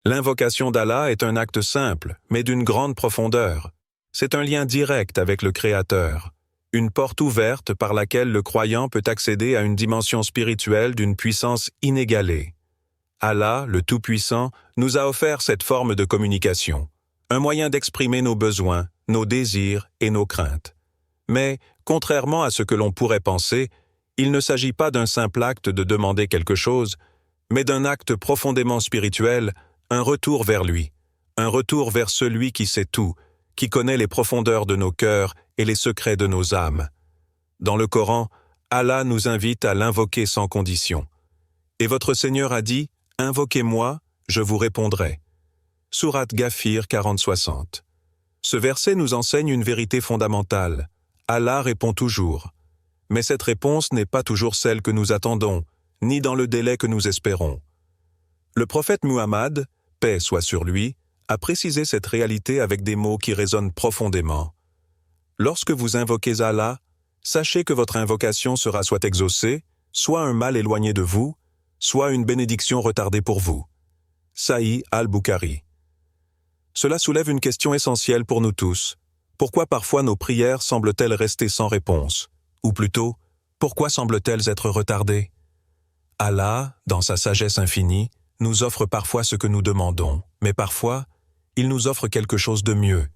L'invocation d'Allah est un acte simple, mais d'une grande profondeur. C'est un lien direct avec le Créateur, une porte ouverte par laquelle le croyant peut accéder à une dimension spirituelle d'une puissance inégalée. Allah, le Tout-Puissant, nous a offert cette forme de communication, un moyen d'exprimer nos besoins, nos désirs et nos craintes. Mais, contrairement à ce que l'on pourrait penser, il ne s'agit pas d'un simple acte de demander quelque chose, mais d'un acte profondément spirituel, un retour vers lui, un retour vers celui qui sait tout, qui connaît les profondeurs de nos cœurs et les secrets de nos âmes. Dans le Coran, Allah nous invite à l'invoquer sans condition. Et votre Seigneur a dit, « Invoquez-moi, je vous répondrai » Sourate Ghafir 40-60. Ce verset nous enseigne une vérité fondamentale. Allah répond toujours. Mais cette réponse n'est pas toujours celle que nous attendons, ni dans le délai que nous espérons. Le prophète Muhammad, paix soit sur lui, a précisé cette réalité avec des mots qui résonnent profondément. Lorsque vous invoquez Allah, sachez que votre invocation sera soit exaucée, soit un mal éloigné de vous, soit une bénédiction retardée pour vous. Sahih al-Bukhari. Cela soulève une question essentielle pour nous tous. Pourquoi parfois nos prières semblent-elles rester sans réponse? Ou plutôt, pourquoi semblent-elles être retardées? Allah, dans sa sagesse infinie, nous offre parfois ce que nous demandons, mais parfois, il nous offre quelque chose de mieux,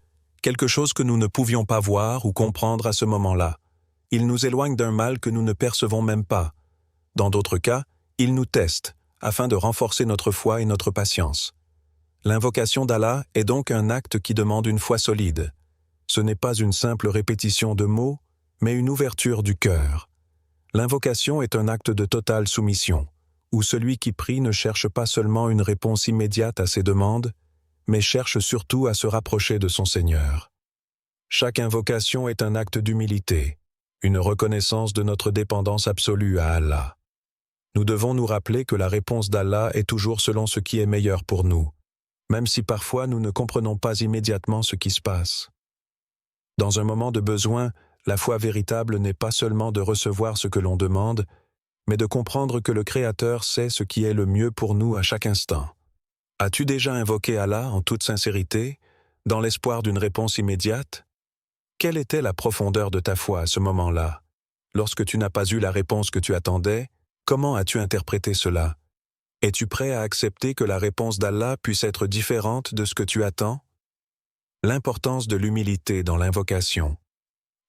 quelque chose que nous ne pouvions pas voir ou comprendre à ce moment-là. Il nous éloigne d'un mal que nous ne percevons même pas. Dans d'autres cas, il nous teste, afin de renforcer notre foi et notre patience. L'invocation d'Allah est donc un acte qui demande une foi solide. Ce n'est pas une simple répétition de mots, mais une ouverture du cœur. L'invocation est un acte de totale soumission, où celui qui prie ne cherche pas seulement une réponse immédiate à ses demandes, mais cherche surtout à se rapprocher de son Seigneur. Chaque invocation est un acte d'humilité, une reconnaissance de notre dépendance absolue à Allah. Nous devons nous rappeler que la réponse d'Allah est toujours selon ce qui est meilleur pour nous, même si parfois nous ne comprenons pas immédiatement ce qui se passe. Dans un moment de besoin, la foi véritable n'est pas seulement de recevoir ce que l'on demande, mais de comprendre que le Créateur sait ce qui est le mieux pour nous à chaque instant. As-tu déjà invoqué Allah en toute sincérité, dans l'espoir d'une réponse immédiate? Quelle était la profondeur de ta foi à ce moment-là? Lorsque tu n'as pas eu la réponse que tu attendais, comment as-tu interprété cela? Es-tu prêt à accepter que la réponse d'Allah puisse être différente de ce que tu attends? L'importance de l'humilité dans l'invocation.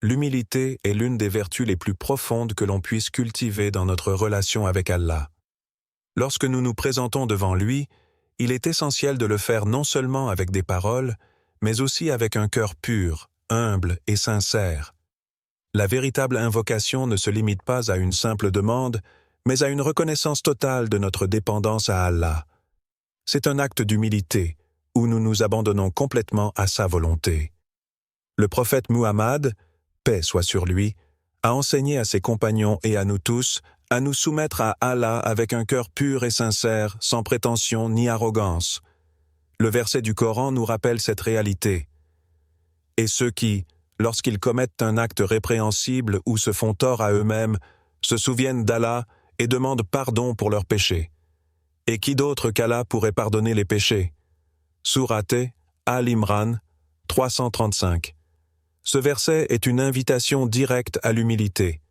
L'humilité est l'une des vertus les plus profondes que l'on puisse cultiver dans notre relation avec Allah. Lorsque nous nous présentons devant lui, il est essentiel de le faire non seulement avec des paroles, mais aussi avec un cœur pur, humble et sincère. La véritable invocation ne se limite pas à une simple demande, mais à une reconnaissance totale de notre dépendance à Allah. C'est un acte d'humilité, où nous nous abandonnons complètement à sa volonté. Le prophète Muhammad, paix soit sur lui, a enseigné à ses compagnons et à nous tous à nous soumettre à Allah avec un cœur pur et sincère, sans prétention ni arrogance. Le verset du Coran nous rappelle cette réalité. Et ceux qui, lorsqu'ils commettent un acte répréhensible ou se font tort à eux-mêmes, se souviennent d'Allah et demandent pardon pour leurs péchés. Et qui d'autre qu'Allah pourrait pardonner les péchés? Sourate Al-Imran 335. Ce verset est une invitation directe à l'humilité.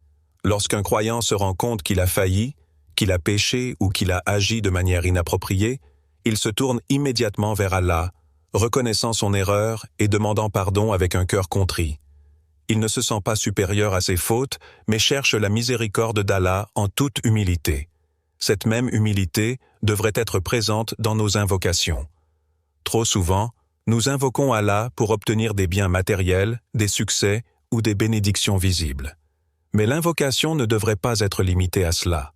Lorsqu'un croyant se rend compte qu'il a failli, qu'il a péché ou qu'il a agi de manière inappropriée, il se tourne immédiatement vers Allah, reconnaissant son erreur et demandant pardon avec un cœur contrit. Il ne se sent pas supérieur à ses fautes, mais cherche la miséricorde d'Allah en toute humilité. Cette même humilité devrait être présente dans nos invocations. Trop souvent, nous invoquons Allah pour obtenir des biens matériels, des succès ou des bénédictions visibles. Mais l'invocation ne devrait pas être limitée à cela.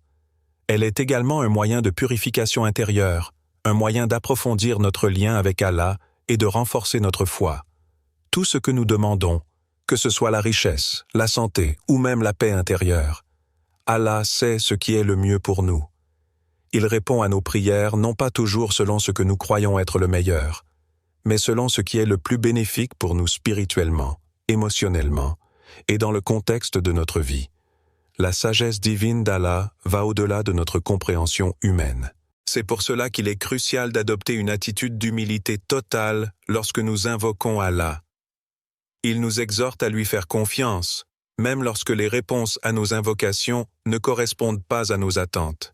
Elle est également un moyen de purification intérieure, un moyen d'approfondir notre lien avec Allah et de renforcer notre foi. Tout ce que nous demandons, que ce soit la richesse, la santé ou même la paix intérieure, Allah sait ce qui est le mieux pour nous. Il répond à nos prières non pas toujours selon ce que nous croyons être le meilleur, mais selon ce qui est le plus bénéfique pour nous spirituellement, émotionnellement, et dans le contexte de notre vie. La sagesse divine d'Allah va au-delà de notre compréhension humaine. C'est pour cela qu'il est crucial d'adopter une attitude d'humilité totale lorsque nous invoquons Allah. Il nous exhorte à lui faire confiance, même lorsque les réponses à nos invocations ne correspondent pas à nos attentes.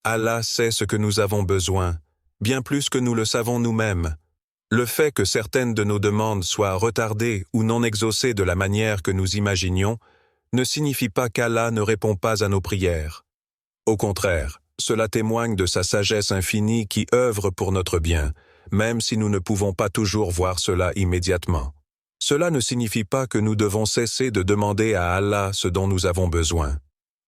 Allah sait ce que nous avons besoin, bien plus que nous le savons nous-mêmes. Le fait que certaines de nos demandes soient retardées ou non exaucées de la manière que nous imaginions ne signifie pas qu'Allah ne répond pas à nos prières. Au contraire, cela témoigne de sa sagesse infinie qui œuvre pour notre bien, même si nous ne pouvons pas toujours voir cela immédiatement. Cela ne signifie pas que nous devons cesser de demander à Allah ce dont nous avons besoin.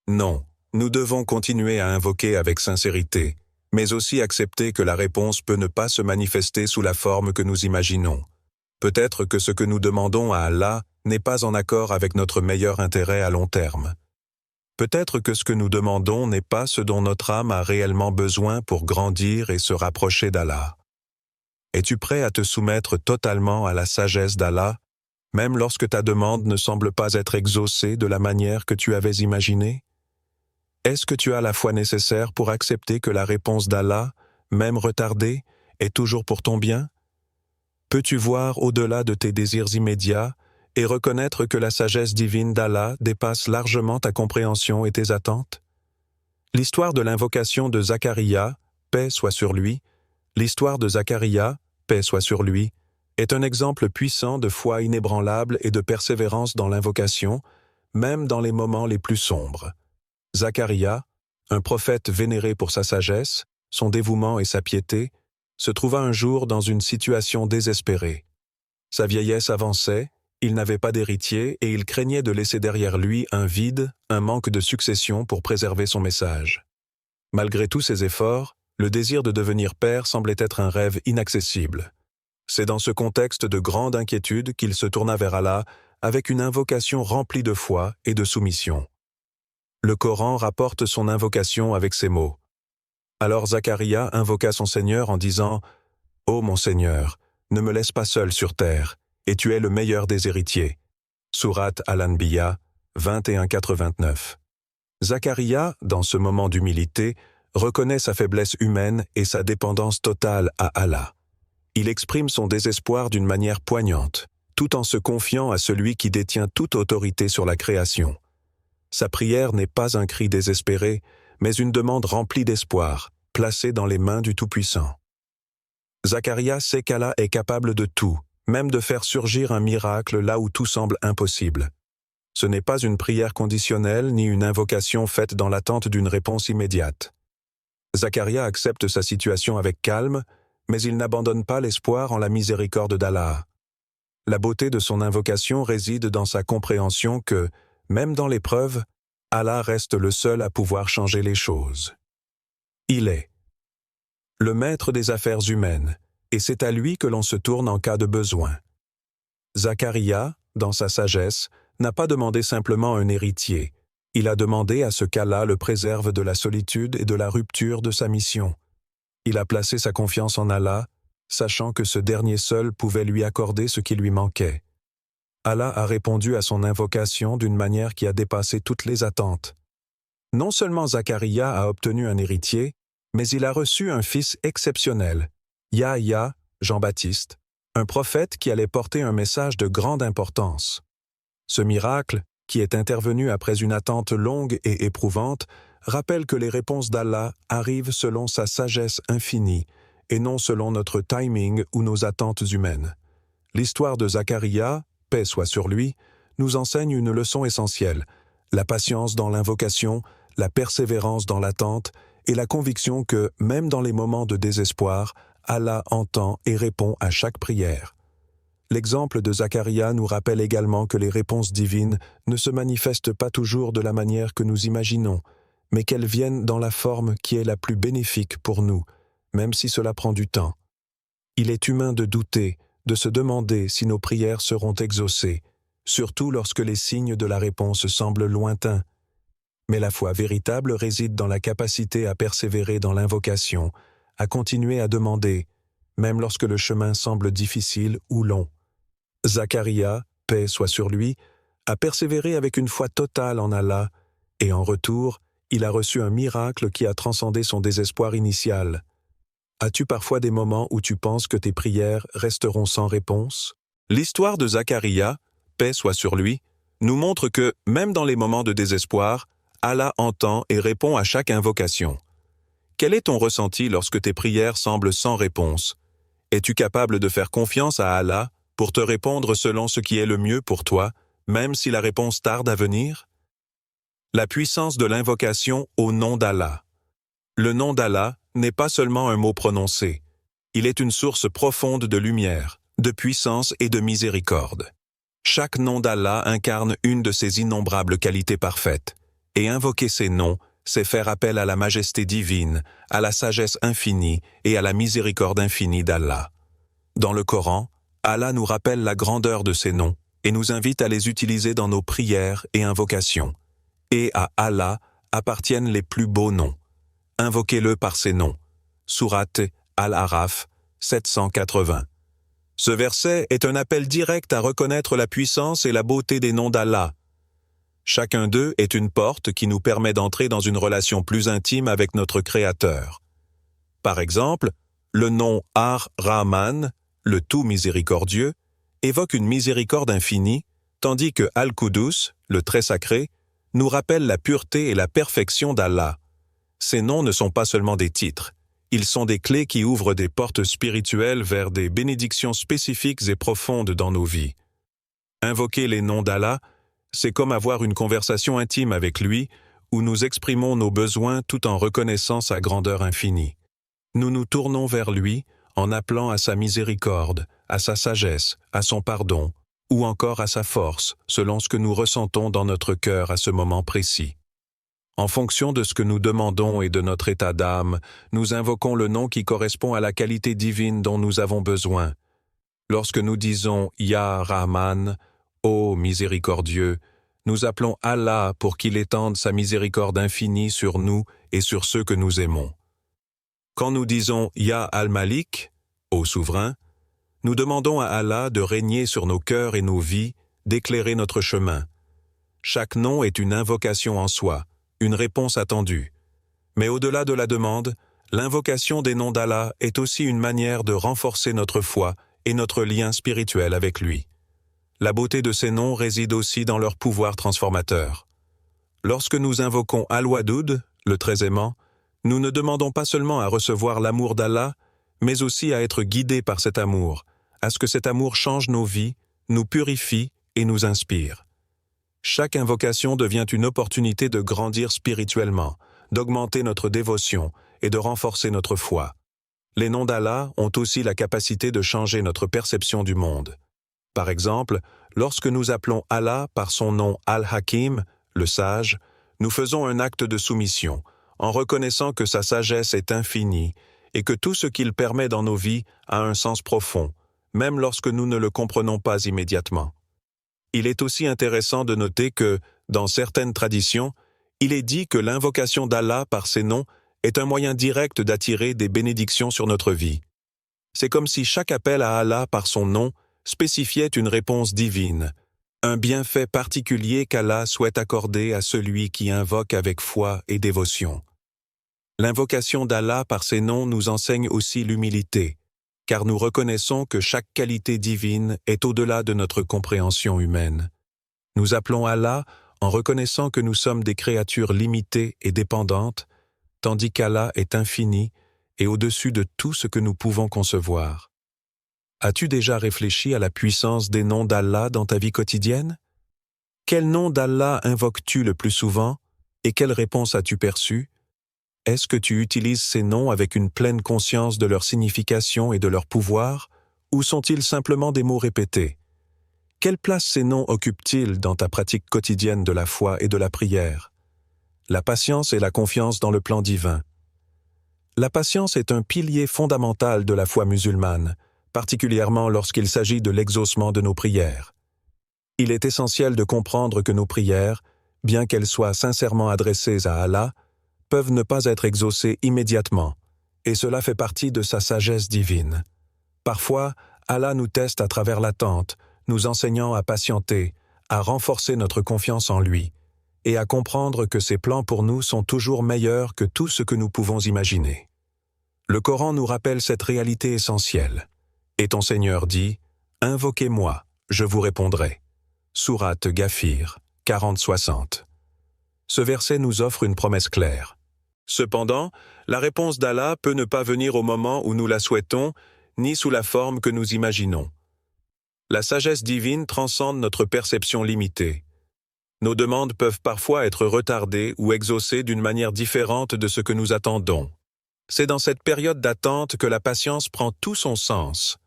Non, nous devons continuer à invoquer avec sincérité, mais aussi accepter que la réponse peut ne pas se manifester sous la forme que nous imaginons. Peut-être que ce que nous demandons à Allah n'est pas en accord avec notre meilleur intérêt à long terme. Peut-être que ce que nous demandons n'est pas ce dont notre âme a réellement besoin pour grandir et se rapprocher d'Allah. Es-tu prêt à te soumettre totalement à la sagesse d'Allah, même lorsque ta demande ne semble pas être exaucée de la manière que tu avais imaginée? Est-ce que tu as la foi nécessaire pour accepter que la réponse d'Allah, même retardée, est toujours pour ton bien? Peux-tu voir au-delà de tes désirs immédiats et reconnaître que la sagesse divine d'Allah dépasse largement ta compréhension et tes attentes? L'histoire de l'invocation de Zacharia, paix soit sur lui, l'histoire de Zacharia, paix soit sur lui, est un exemple puissant de foi inébranlable et de persévérance dans l'invocation, même dans les moments les plus sombres. Zacharia, un prophète vénéré pour sa sagesse, son dévouement et sa piété, se trouva un jour dans une situation désespérée. Sa vieillesse avançait, il n'avait pas d'héritier et il craignait de laisser derrière lui un vide, un manque de succession pour préserver son message. Malgré tous ses efforts, le désir de devenir père semblait être un rêve inaccessible. C'est dans ce contexte de grande inquiétude qu'il se tourna vers Allah avec une invocation remplie de foi et de soumission. Le Coran rapporte son invocation avec ces mots. Alors Zacharia invoqua son Seigneur en disant « Ô mon Seigneur, ne me laisse pas seul sur terre, et tu es le meilleur des héritiers. » Sourate Al-Anbiya 21-89. Zacharia, dans ce moment d'humilité, reconnaît sa faiblesse humaine et sa dépendance totale à Allah. Il exprime son désespoir d'une manière poignante, tout en se confiant à celui qui détient toute autorité sur la création. Sa prière n'est pas un cri désespéré, mais une demande remplie d'espoir, placée dans les mains du Tout-Puissant. Zacharia sait qu'Allah est capable de tout, même de faire surgir un miracle là où tout semble impossible. Ce n'est pas une prière conditionnelle ni une invocation faite dans l'attente d'une réponse immédiate. Zacharia accepte sa situation avec calme, mais il n'abandonne pas l'espoir en la miséricorde d'Allah. La beauté de son invocation réside dans sa compréhension que, même dans l'épreuve, Allah reste le seul à pouvoir changer les choses. Il est le maître des affaires humaines, et c'est à lui que l'on se tourne en cas de besoin. Zacharia, dans sa sagesse, n'a pas demandé simplement un héritier. Il a demandé à ce qu'Allah le préserve de la solitude et de la rupture de sa mission. Il a placé sa confiance en Allah, sachant que ce dernier seul pouvait lui accorder ce qui lui manquait. Allah a répondu à son invocation d'une manière qui a dépassé toutes les attentes. Non seulement Zacharia a obtenu un héritier, mais il a reçu un fils exceptionnel, Yahya, Jean-Baptiste, un prophète qui allait porter un message de grande importance. Ce miracle, qui est intervenu après une attente longue et éprouvante, rappelle que les réponses d'Allah arrivent selon sa sagesse infinie et non selon notre timing ou nos attentes humaines. L'histoire de Zacharia, paix soit sur lui, nous enseigne une leçon essentielle, la patience dans l'invocation, la persévérance dans l'attente et la conviction que, même dans les moments de désespoir, Allah entend et répond à chaque prière. L'exemple de Zacharia nous rappelle également que les réponses divines ne se manifestent pas toujours de la manière que nous imaginons, mais qu'elles viennent dans la forme qui est la plus bénéfique pour nous, même si cela prend du temps. Il est humain de douter, de se demander si nos prières seront exaucées, surtout lorsque les signes de la réponse semblent lointains. Mais la foi véritable réside dans la capacité à persévérer dans l'invocation, à continuer à demander, même lorsque le chemin semble difficile ou long. Zacharia, paix soit sur lui, a persévéré avec une foi totale en Allah, et en retour, Il a reçu un miracle qui a transcendé son désespoir initial. As-tu parfois des moments où tu penses que tes prières resteront sans réponse? L'histoire de Zacharia, paix soit sur lui, nous montre que, même dans les moments de désespoir, Allah entend et répond à chaque invocation. Quel est ton ressenti lorsque tes prières semblent sans réponse? Es-tu capable de faire confiance à Allah pour te répondre selon ce qui est le mieux pour toi, même si la réponse tarde à venir? La puissance de l'invocation au nom d'Allah. Le nom d'Allah n'est pas seulement un mot prononcé. Il est une source profonde de lumière, de puissance et de miséricorde. Chaque nom d'Allah incarne une de ses innombrables qualités parfaites. Et invoquer ces noms, c'est faire appel à la majesté divine, à la sagesse infinie et à la miséricorde infinie d'Allah. Dans le Coran, Allah nous rappelle la grandeur de ces noms et nous invite à les utiliser dans nos prières et invocations. Et à Allah appartiennent les plus beaux noms. Invoquez-le par ces noms. Sourate Al-Araf 780. Ce verset est un appel direct à reconnaître la puissance et la beauté des noms d'Allah. Chacun d'eux est une porte qui nous permet d'entrer dans une relation plus intime avec notre Créateur. Par exemple, le nom Ar-Rahman, le tout miséricordieux, évoque une miséricorde infinie, tandis que Al-Qudus, le très sacré, nous rappelle la pureté et la perfection d'Allah. Ces noms ne sont pas seulement des titres, ils sont des clés qui ouvrent des portes spirituelles vers des bénédictions spécifiques et profondes dans nos vies. Invoquer les noms d'Allah, c'est comme avoir une conversation intime avec lui, où nous exprimons nos besoins tout en reconnaissant sa grandeur infinie. Nous nous tournons vers lui en appelant à sa miséricorde, à sa sagesse, à son pardon, ou encore à sa force, selon ce que nous ressentons dans notre cœur à ce moment précis. En fonction de ce que nous demandons et de notre état d'âme, nous invoquons le nom qui correspond à la qualité divine dont nous avons besoin. Lorsque nous disons « Ya Rahman », « Ô miséricordieux », nous appelons Allah pour qu'il étende sa miséricorde infinie sur nous et sur ceux que nous aimons. Quand nous disons « Ya Al-Malik », « Ô souverain », nous demandons à Allah de régner sur nos cœurs et nos vies, d'éclairer notre chemin. Chaque nom est une invocation en soi, une réponse attendue. Mais au-delà de la demande, l'invocation des noms d'Allah est aussi une manière de renforcer notre foi et notre lien spirituel avec lui. La beauté de ces noms réside aussi dans leur pouvoir transformateur. Lorsque nous invoquons Al-Wadoud, le très aimant, nous ne demandons pas seulement à recevoir l'amour d'Allah, mais aussi à être guidés par cet amour, à ce que cet amour change nos vies, nous purifie et nous inspire. Chaque invocation devient une opportunité de grandir spirituellement, d'augmenter notre dévotion et de renforcer notre foi. Les noms d'Allah ont aussi la capacité de changer notre perception du monde. Par exemple, lorsque nous appelons Allah par son nom Al-Hakim, le sage, nous faisons un acte de soumission, en reconnaissant que sa sagesse est infinie et que tout ce qu'il permet dans nos vies a un sens profond, même lorsque nous ne le comprenons pas immédiatement. Il est aussi intéressant de noter que, dans certaines traditions, il est dit que l'invocation d'Allah par ses noms est un moyen direct d'attirer des bénédictions sur notre vie. C'est comme si chaque appel à Allah par son nom spécifiait une réponse divine, un bienfait particulier qu'Allah souhaite accorder à celui qui invoque avec foi et dévotion. L'invocation d'Allah par ses noms nous enseigne aussi l'humilité, car nous reconnaissons que chaque qualité divine est au-delà de notre compréhension humaine. Nous appelons Allah en reconnaissant que nous sommes des créatures limitées et dépendantes, tandis qu'Allah est infini et au-dessus de tout ce que nous pouvons concevoir. As-tu déjà réfléchi à la puissance des noms d'Allah dans ta vie quotidienne? Quel nom d'Allah invoques-tu le plus souvent et quelle réponse as-tu perçue? Est-ce que tu utilises ces noms avec une pleine conscience de leur signification et de leur pouvoir, ou sont-ils simplement des mots répétés? Quelle place ces noms occupent-ils dans ta pratique quotidienne de la foi et de la prière? La patience et la confiance dans le plan divin. La patience est un pilier fondamental de la foi musulmane, particulièrement lorsqu'il s'agit de l'exaucement de nos prières. Il est essentiel de comprendre que nos prières, bien qu'elles soient sincèrement adressées à Allah, peuvent ne pas être exaucées immédiatement, et cela fait partie de sa sagesse divine. Parfois, Allah nous teste à travers l'attente, nous enseignant à patienter, à renforcer notre confiance en lui. et à comprendre que ses plans pour nous sont toujours meilleurs que tout ce que nous pouvons imaginer. Le Coran nous rappelle cette réalité essentielle. Et ton Seigneur dit, « Invoquez-moi, je vous répondrai. » Sourate Ghafir, 40-60. Ce verset nous offre une promesse claire. Cependant, la réponse d'Allah peut ne pas venir au moment où nous la souhaitons, ni sous la forme que nous imaginons. La sagesse divine transcende notre perception limitée. Nos demandes peuvent parfois être retardées ou exaucées d'une manière différente de ce que nous attendons. C'est dans cette période d'attente que la patience prend tout son sens.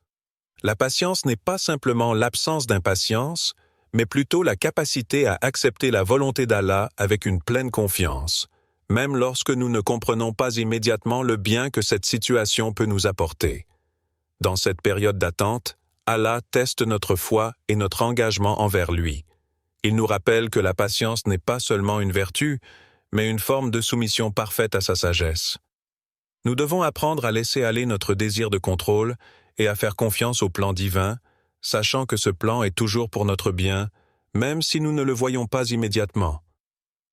La patience n'est pas simplement l'absence d'impatience, mais plutôt la capacité à accepter la volonté d'Allah avec une pleine confiance, même lorsque nous ne comprenons pas immédiatement le bien que cette situation peut nous apporter. Dans cette période d'attente, Allah teste notre foi et notre engagement envers lui. Il nous rappelle que la patience n'est pas seulement une vertu, mais une forme de soumission parfaite à sa sagesse. Nous devons apprendre à laisser aller notre désir de contrôle et à faire confiance au plan divin, sachant que ce plan est toujours pour notre bien, même si nous ne le voyons pas immédiatement.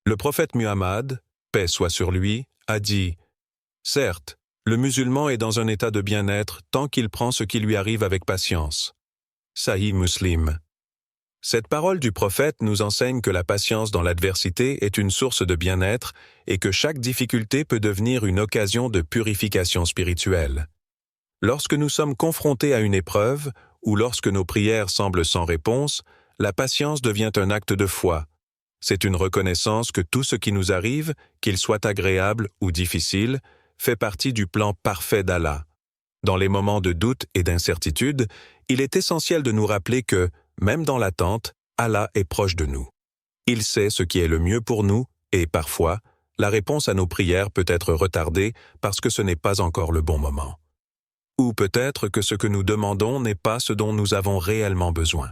Le prophète Muhammad, paix soit sur lui, a dit « Certes, le musulman est dans un état de bien-être tant qu'il prend ce qui lui arrive avec patience. » Sahih Muslim. Cette parole du prophète nous enseigne que la patience dans l'adversité est une source de bien-être et que chaque difficulté peut devenir une occasion de purification spirituelle. Lorsque nous sommes confrontés à une épreuve, ou lorsque nos prières semblent sans réponse, la patience devient un acte de foi. C'est une reconnaissance que tout ce qui nous arrive, qu'il soit agréable ou difficile, fait partie du plan parfait d'Allah. Dans les moments de doute et d'incertitude, il est essentiel de nous rappeler que, même dans l'attente, Allah est proche de nous. Il sait ce qui est le mieux pour nous et, parfois, la réponse à nos prières peut être retardée parce que ce n'est pas encore le bon moment. Ou peut-être que ce que nous demandons n'est pas ce dont nous avons réellement besoin.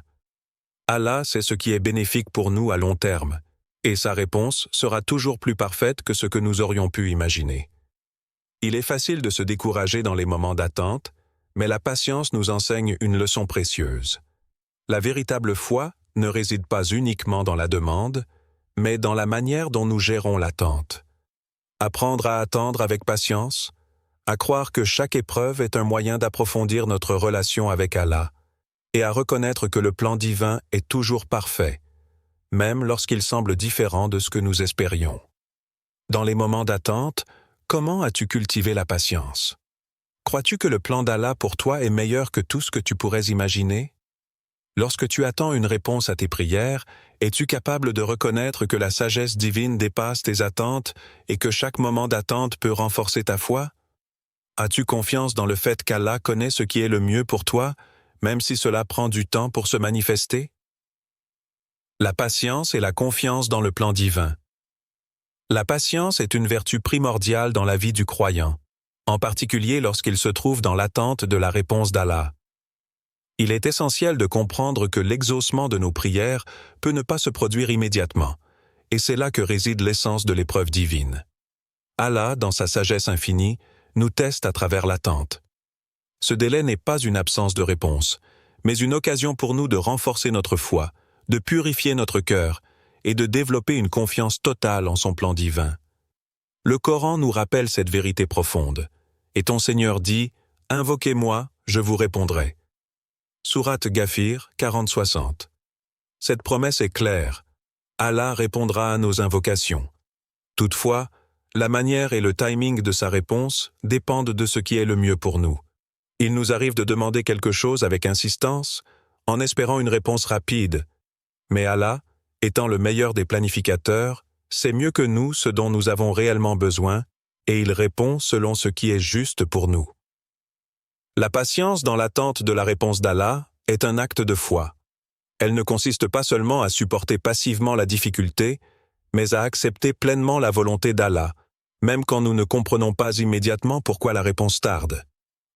Allah sait ce qui est bénéfique pour nous à long terme, et sa réponse sera toujours plus parfaite que ce que nous aurions pu imaginer. Il est facile de se décourager dans les moments d'attente, mais la patience nous enseigne une leçon précieuse. La véritable foi ne réside pas uniquement dans la demande, mais dans la manière dont nous gérons l'attente. Apprendre à attendre avec patience, à croire que chaque épreuve est un moyen d'approfondir notre relation avec Allah, et à reconnaître que le plan divin est toujours parfait, même lorsqu'il semble différent de ce que nous espérions. Dans les moments d'attente, comment as-tu cultivé la patience? Crois-tu que le plan d'Allah pour toi est meilleur que tout ce que tu pourrais imaginer? Lorsque tu attends une réponse à tes prières, es-tu capable de reconnaître que la sagesse divine dépasse tes attentes et que chaque moment d'attente peut renforcer ta foi? As-tu confiance dans le fait qu'Allah connaît ce qui est le mieux pour toi, même si cela prend du temps pour se manifester? La patience et la confiance dans le plan divin. La patience est une vertu primordiale dans la vie du croyant, en particulier lorsqu'il se trouve dans l'attente de la réponse d'Allah. Il est essentiel de comprendre que l'exaucement de nos prières peut ne pas se produire immédiatement, et c'est là que réside l'essence de l'épreuve divine. Allah, dans sa sagesse infinie, nous teste à travers l'attente. Ce délai n'est pas une absence de réponse, mais une occasion pour nous de renforcer notre foi, de purifier notre cœur et de développer une confiance totale en son plan divin. Le Coran nous rappelle cette vérité profonde, et ton Seigneur dit « Invoquez-moi, je vous répondrai ». Sourate Ghafir, 40-60. Cette promesse est claire. Allah répondra à nos invocations. Toutefois, la manière et le timing de sa réponse dépendent de ce qui est le mieux pour nous. Il nous arrive de demander quelque chose avec insistance, en espérant une réponse rapide. Mais Allah, étant le meilleur des planificateurs, sait mieux que nous ce dont nous avons réellement besoin, et il répond selon ce qui est juste pour nous. La patience dans l'attente de la réponse d'Allah est un acte de foi. Elle ne consiste pas seulement à supporter passivement la difficulté, mais à accepter pleinement la volonté d'Allah, même quand nous ne comprenons pas immédiatement pourquoi la réponse tarde.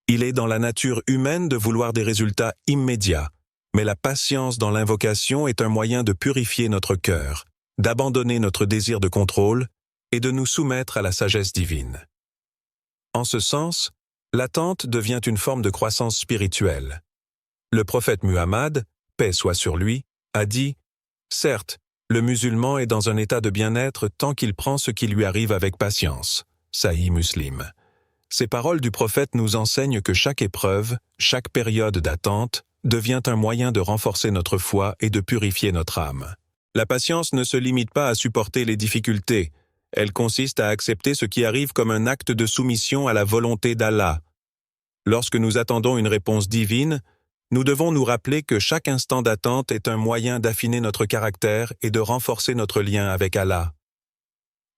Il est dans la nature humaine de vouloir des résultats immédiats, mais la patience dans l'invocation est un moyen de purifier notre cœur, d'abandonner notre désir de contrôle et de nous soumettre à la sagesse divine. En ce sens, l'attente devient une forme de croissance spirituelle. Le prophète Muhammad, paix soit sur lui, a dit « Certes, Le musulman est dans un état de bien-être tant qu'il prend ce qui lui arrive avec patience. Sahih Muslim. Ces paroles du prophète nous enseignent que chaque épreuve, chaque période d'attente, devient un moyen de renforcer notre foi et de purifier notre âme. La patience ne se limite pas à supporter les difficultés, elle consiste à accepter ce qui arrive comme un acte de soumission à la volonté d'Allah. Lorsque nous attendons une réponse divine, nous devons nous rappeler que chaque instant d'attente est un moyen d'affiner notre caractère et de renforcer notre lien avec Allah.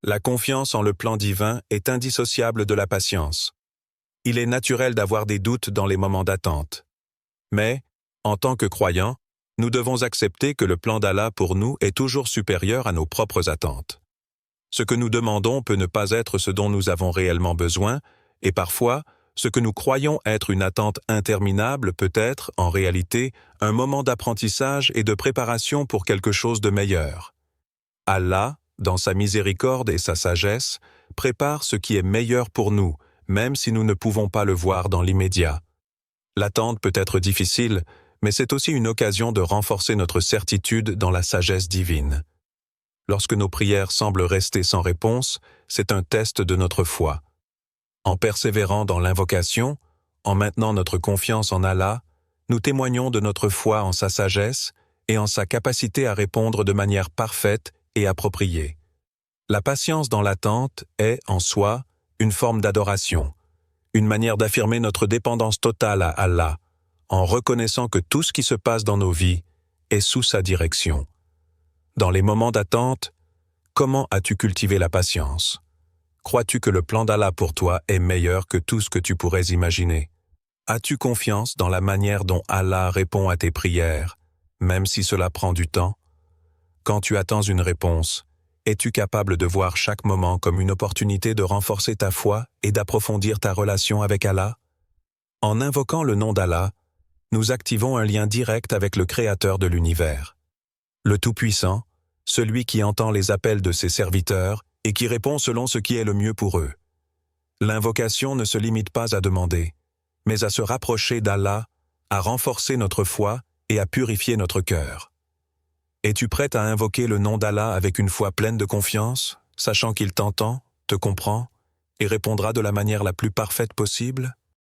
La confiance en le plan divin est indissociable de la patience. Il est naturel d'avoir des doutes dans les moments d'attente. Mais, en tant que croyants, nous devons accepter que le plan d'Allah pour nous est toujours supérieur à nos propres attentes. Ce que nous demandons peut ne pas être ce dont nous avons réellement besoin, et parfois, ce que nous croyons être une attente interminable peut être, en réalité, un moment d'apprentissage et de préparation pour quelque chose de meilleur. Allah, dans sa miséricorde et sa sagesse, prépare ce qui est meilleur pour nous, même si nous ne pouvons pas le voir dans l'immédiat. L'attente peut être difficile, mais c'est aussi une occasion de renforcer notre certitude dans la sagesse divine. Lorsque nos prières semblent rester sans réponse, c'est un test de notre foi. En persévérant dans l'invocation, en maintenant notre confiance en Allah, nous témoignons de notre foi en sa sagesse et en sa capacité à répondre de manière parfaite et appropriée. La patience dans l'attente est, en soi, une forme d'adoration, une manière d'affirmer notre dépendance totale à Allah, en reconnaissant que tout ce qui se passe dans nos vies est sous sa direction. Dans les moments d'attente, comment as-tu cultivé la patience? Crois-tu que le plan d'Allah pour toi est meilleur que tout ce que tu pourrais imaginer? As-tu confiance dans la manière dont Allah répond à tes prières, même si cela prend du temps? Quand tu attends une réponse, es-tu capable de voir chaque moment comme une opportunité de renforcer ta foi et d'approfondir ta relation avec Allah? En invoquant le nom d'Allah, nous activons un lien direct avec le Créateur de l'univers. Le Tout-Puissant, celui qui entend les appels de ses serviteurs et qui répond selon ce qui est le mieux pour eux. L'invocation ne se limite pas à demander, mais à se rapprocher d'Allah, à renforcer notre foi et à purifier notre cœur. Es-tu prête à invoquer le nom d'Allah avec une foi pleine de confiance, sachant qu'il t'entend, te comprend et répondra de la manière la plus parfaite possible?